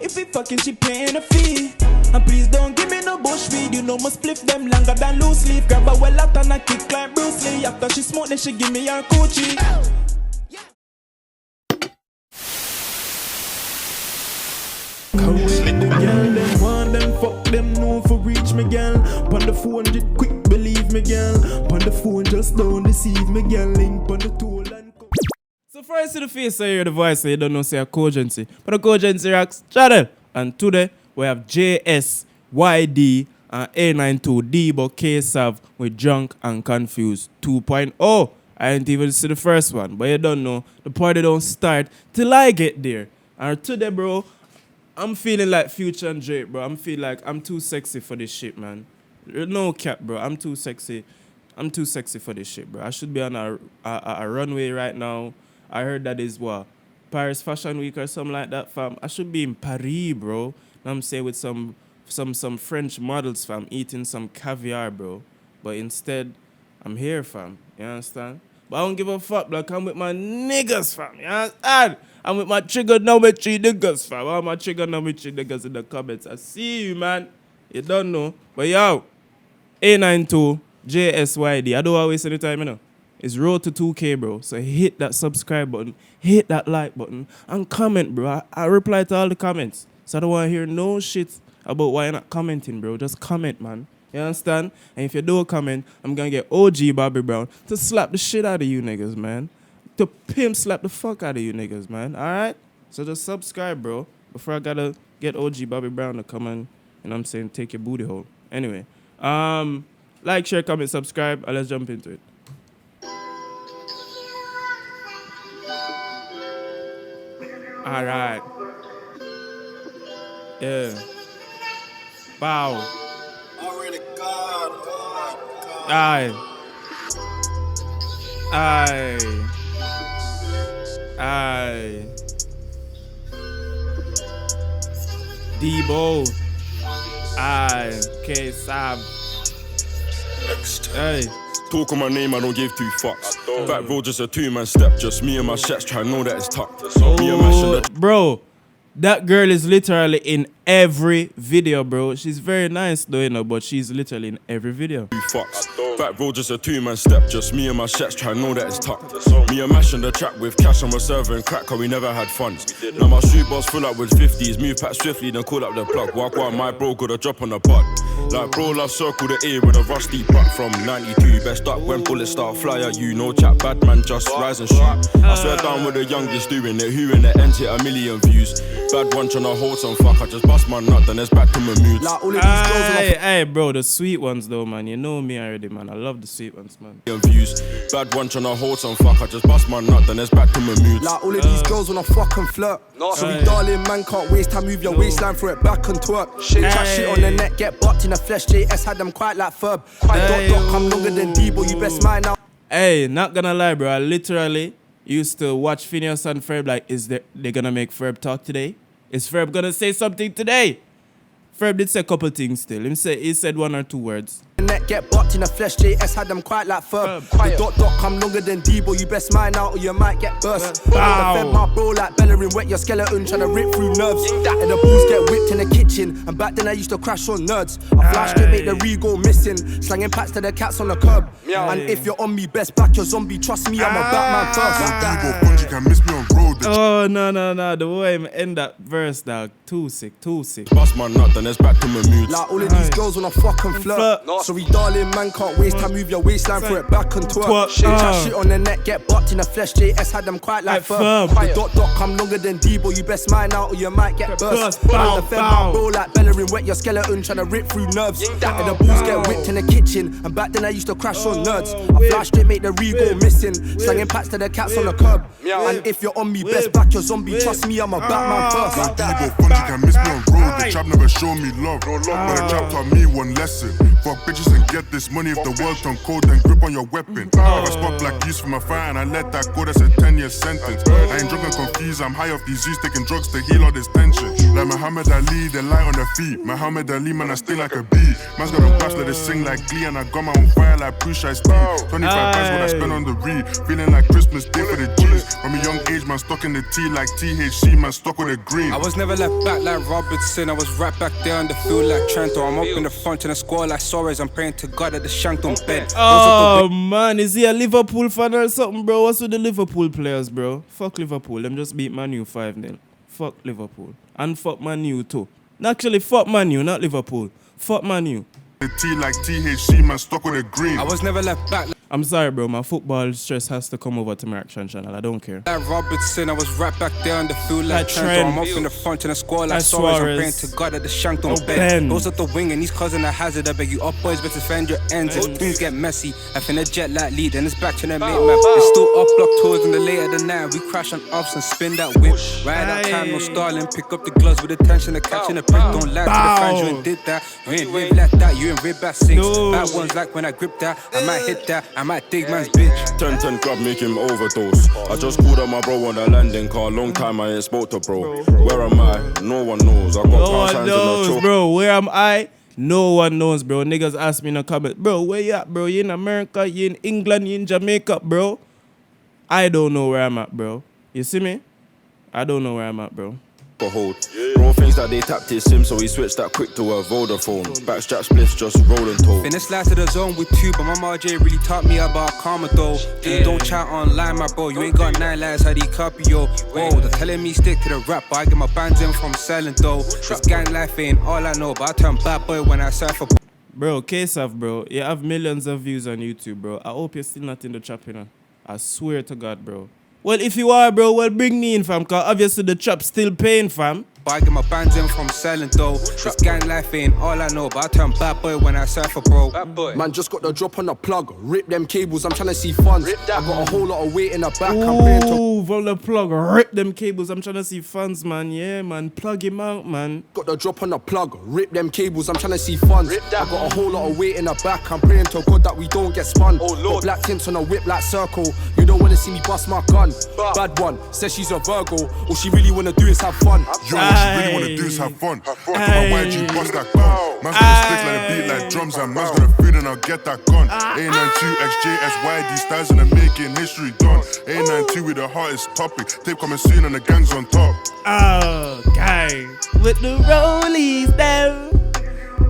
If we fucking, she paying a fee. And please don't give me no bush weed. You know my spliff them longer than loose leaf. Grab a well out and I kick like Bruce Lee. After she smoke, then she give me her coochie. Come with the girl, them want them, fuck them, no for reach me girl. Pon the phone, just quick believe me girl. Pon the phone, just don't deceive me girl. Link pon the tool and so far I see the face, I hear the voice, so you don't know say a Cogency. But the Cogency rocks channel. And today we have JSYD and A92 but Ksav with Drunk and Confused 2.0. I didn't even see the first one, but you don't know. The party don't start till I get there. And today, bro, I'm feeling like Future and Drake, bro. I'm feeling like I'm too sexy for this shit, man. No cap, bro. I'm too sexy. I'm too sexy for this shit, bro. I should be on a runway right now. I heard that is what? Paris Fashion Week or something like that, fam. I should be in Paris, bro. Know what I'm saying, with some French models, fam, eating some caviar, bro. But instead, I'm here, fam. You understand? But I don't give a fuck, like I'm with my niggas, fam. You understand? I'm with my trigonometry niggas, fam. All my trigonometry niggas in the comments. I see you, man. You don't know. But yo, A92, JSYD. I don't always say the time, you know. It's road to 2K, bro. So hit that subscribe button, hit that like button, and comment, bro. I reply to all the comments. So I don't want to hear no shit about why you're not commenting, bro. Just comment, man. You understand? And if you don't comment, I'm going to get OG Bobby Brown to slap the shit out of you niggas, man. To pimp slap the fuck out of you niggas, man. All right? So just subscribe, bro. Before I got to get OG Bobby Brown to come and, you know what I'm saying, take your booty hole. Anyway. Like, share, comment, subscribe, and let's jump into it. All right. Yeah. Wow. Already God. Aye. Debo. Aye. Ksav. Next. Hey. Talk on my name, I don't give two fucks. Back road just a two-man step, just me and my shats try to know that it's tucked. Me and my shit, Bro, that girl is literally in every video, bro. She's very nice though, you know, but she's literally in every video. two fucks. Back road just a two-man step, just me and my shats try to know that it's tucked. Me and Mash on the track with cash on reserve and crack, cause we never had funds. Now my shoe bars full up with 50s, move back swiftly, then call up the plug. Walk on my bro, got a drop on the bud. Like bro, love circle the A with a rusty butt from 92. Best up when bullets start fly at you. No chat, bad man, just rise and shoot. I swear down with the youngest doing it. Who in the end hit 1 million views. Bad one tryna hold some fuck. I just bust my nut, then it's back to my mood. Like all of these girls Hey, bro, the sweet ones though, man. You know me already, man. I love the sweet ones, man. Views. Bad one tryna hold some fuck. I just bust my nut, then it's back to my mood. Like all of these girls wanna fucking flirt. Sorry, darling, man, can't waste time. Move your waistline, throw it back and twerk. Chat shit on the net, get bucked in the flesh. JS had them quite like Ferb. Dot, I'm longer than Debo, you best mind out. Hey, not gonna lie, bro. I literally used to watch Phineas and Ferb like, they gonna make Ferb talk today? Is Ferb gonna say something today? Ferb did say a couple things still. He said 1 or 2 words. Net get bucked in the flesh, JS had them quite like Ferb. The dot come longer than Debo, you best mind out or you might get burst. I fed my bro like Bellerin, wet your skeleton, tryna rip through nerves. And the bulls get whipped in the kitchen, and back then I used to crash on nerds. I flash to make the re-go missing, slanging packs to the cats on the curb. And if you're on me, best back your zombie, trust me, I'm a Batman first. You can miss me on road. Oh, no. The way I end that verse, dog. Too sick. Bust my nut, then it's back to my mood. Like all of these girls wanna fucking flirt. Sorry, darling, man, can't waste time. Move your waistline, throw it back and twerk. Chat shit on the net, get bucked in the flesh. JS had them quite like Ferb. The dot come longer than Debo, you best mind out or you might get burst. I fed my bro like Bellerin, wet your skeleton, tryna rip through nerves. And the bulls get whipped in the kitchen, and back then I used to crash on nerds. I flashed it, make the re-go missing, slanging packs to the cats on the curb. And if you're on me, best back your zombie, trust me, I'm a Batman first. Like Debo, fun, you can miss me on road. The trap never showed me love, but the trap taught me one lesson. Fuck bitches and get this money. If the world turn cold, then grip on your weapon. I spot black use from a fire and I let that go, that's a 10-year sentence. I ain't drunk and confused, I'm high off these Z's, taking drugs to heal all this tension. Like Muhammad Ali, the light on the feet. Muhammad Ali, man, I sting like a bee. Man's got a bass, let it sing like Glee. And I got my own fire like Push I Steve. 25 bands what I spend on the read. Feeling like Christmas Day for the G's. From a young age, man, stuck in the T like THC, man, stuck with a green. I was never left back like Robertson. I was right back there on the field like Trento. I'm up in the front in the squad like Suarez. I'm praying to God that the shank don't bend. Oh man, is he a Liverpool fan or something, bro? What's with the Liverpool players, bro? Fuck Liverpool. Them just beat Man U 5-0. Fuck Liverpool. And fuck Man U too. Actually, fuck Man U, not Liverpool. Fuck Man U. The T like THC, man, stuck with a green. I was never left back I'm sorry, bro. My football stress has to come over to my action channel. I don't care. like Robertson. I was right back there on the field like Trento. I'm up in the front in the squad like Suarez. I'm praying to God that the shank don't bend. Those at the wing and he's causing a hazard. I beg you up, boys, better defend your ends. If things get messy, I finna jet like lead and it's back to the mate map. It's still up block tours in the later than night. We crash on offs and spin that whip. Ride out time, no stalling. Pick up the gloves with attention to catching the pick. Don't lie to the fans, you ain't did that. You ain't rib like that, you ain't rib back six. Bad ones like when I grip that. I might hit that, I might dig man's bitch. 10-10 club make him overdose. I just called up my bro on the landing car. Long time I ain't spoke to bro. Where am I? No one knows. I got no one knows, bro. Where am I? No one knows, bro. Niggas ask me in the comments, bro, where you at, bro? You in America, you in England, you in Jamaica, bro? I don't know where I'm at, bro. You see me? I don't know where I'm at, bro. Hold. Bro thinks that they tapped his SIM, so he switched that quick to a Vodafone. Backstrap spliffs just rolling toe. Finna slide to the zone with two, but my RJ really taught me about karma though. Dude, don't chat online, my bro. You ain't got 9 lives, how do you copy yo? Whoa, they're telling me stick to the rap, but I get my bands in from selling though. This gang life ain't all I know, but I turn bad boy when I surf a. Bro, Ksav, bro, you have millions of views on YouTube, bro. I hope you're still not in the trap, you know. I swear to God, bro. Well, if you are, bro, well, bring me in, fam, because obviously the trap's still paying, fam. But I get my bands in from selling though. This gang life ain't all I know, but I turn bad boy when I surf a bro. Man just got the drop on the plug. Rip them cables, I'm trying to see funds. I got a whole lot of weight in the back. Ooh, from the plug. Rip them cables, I'm trying to see funds, man. Yeah, man. Plug him out, man. Got the drop on the plug. Rip them cables, I'm trying to see funds. I got a whole lot of weight in the back. I'm praying to God that we don't get spun. Oh Lord. Got black tints on a whip like circle. You don't wanna see me bust my gun. Bad one, says she's a Virgo. All she really wanna do is have fun. Yo, what she really wanna do is have fun. After my YG bust that gun. Man's gonna stick like a beat like drums. And man's gonna feed and I'll get that gun. A92, XJ, SYD styles and I'm making history done. A92 with the hottest topic. Tape coming soon and the gang's on top. Oh, guy. With the rollies, them.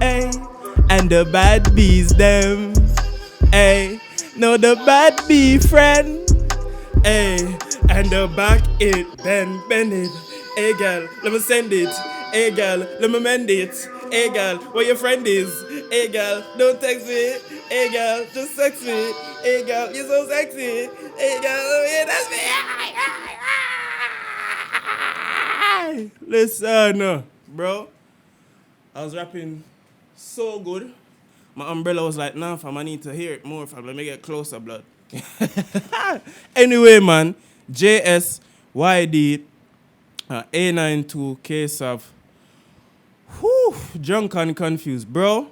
Ay. And the bad bees, them. Ay. No, the bad bee friend. Ay. And the back it, bend it. Hey girl, let me send it. Hey girl, let me mend it. Hey girl, where your friend is? Hey girl, don't text me. Hey girl, just text me. Hey girl, you're so sexy. Hey girl, yeah, that's me. Listen, bro. I was rapping so good. My umbrella was like, nah, fam, I need to hear it more, fam. Let me get closer, blood. Anyway, man. JSYD A92 Ksav. Whew, drunk and confused. Bro,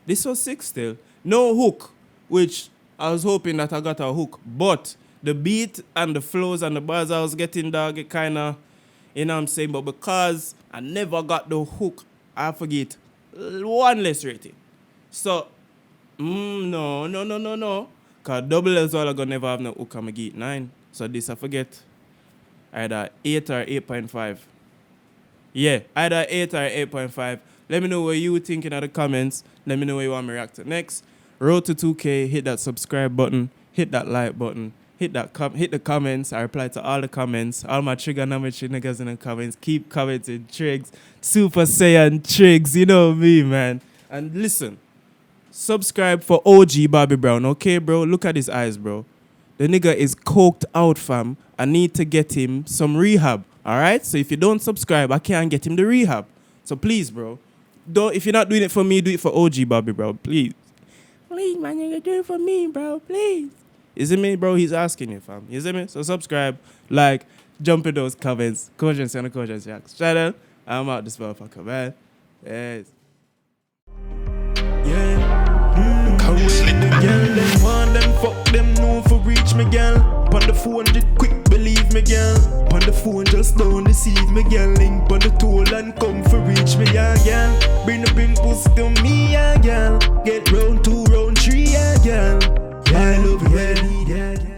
this was sick still. No hook, which I was hoping that I got a hook. But the beat and the flows and the bars I was getting, dog, it kind of, you know what I'm saying? But because I never got the hook, I forget 1 less rating. So, no. Because double as well, I'm going to never have no hook. I'm going to get 9. So this I forget. Either 8 or 8.5. Yeah, either 8 or 8.5. Let me know what you thinking in the comments. Let me know what you want me to react to next. Road to 2K. Hit that subscribe button. Hit that like button. Hit the comments. I reply to all the comments. All my trigonometry niggas in the comments. Keep commenting. Triggs. Super Saiyan Triggs. You know me, man. And listen. Subscribe for OG Bobby Brown. Okay, bro? Look at his eyes, bro. The nigga is coked out, fam. I need to get him some rehab. All right? So if you don't subscribe, I can't get him the rehab. So please, bro. If you're not doing it for me, do it for OG Bobby, bro. Please. Please, man, you do it for me, bro. Please. Is it me, bro? He's asking you, fam. You see me? So subscribe, like, jump in those comments. Conscience and conscience, Jack. Channel. I'm out this motherfucker, man. Yes. Yeah. Cold, them want them, fuck them, no for reach me, girl. Pon the 400 quick, believe me, girl. Pon the phone, just don't deceive me, girl. Link pon the toll and come for reach me, yeah, girl. Bring the pink pussy to me, yeah, girl. Get round 2, round 3, yeah, girl. Yeah, I love you, yeah, need, yeah, girl.